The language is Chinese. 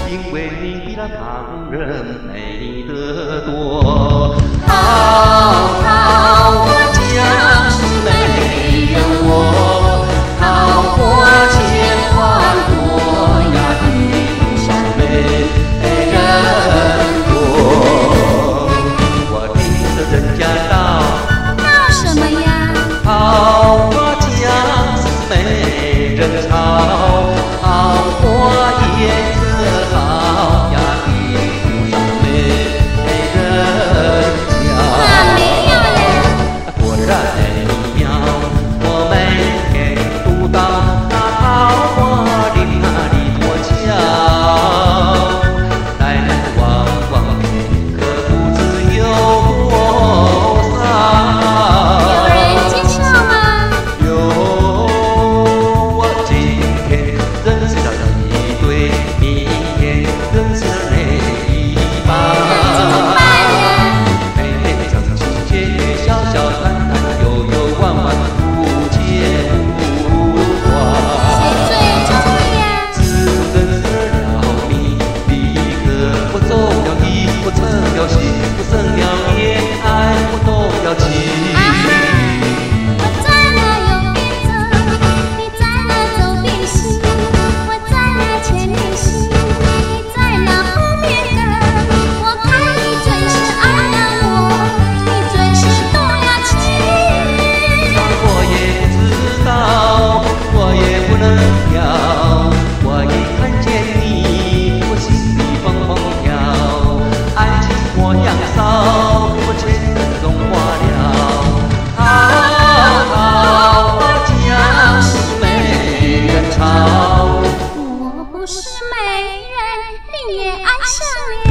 因为你比那旁人美得多。好好，我将没有我，好过千万朵呀的少美人多。我听着人家道什么呀？好过江美人潮，好过颜色好呀的少美人俏。哪没有呀？果然美妙，我每天读到那桃花林那里多俏，来来往往可不知有多少。有人介绍吗？有，我今天认识了一对，明天认识了那一半。怎么办呀？每天成情结结，笑笑谈谈，悠悠弯弯，无牵无挂。谁最重要呀？自从认识了你，立刻我走了一，我成了心，我生了恋爱，我动了情。我在那右边走，你在那左边行，我在那前面行，你在那后面跟。我看你准是爱了我，你准是动了情。我也不知道，我也不能跳，我一看见你，我心里砰砰跳，爱情火样烧，我全身融化了。好好，我将是美人潮。我不是美人，你也爱上了。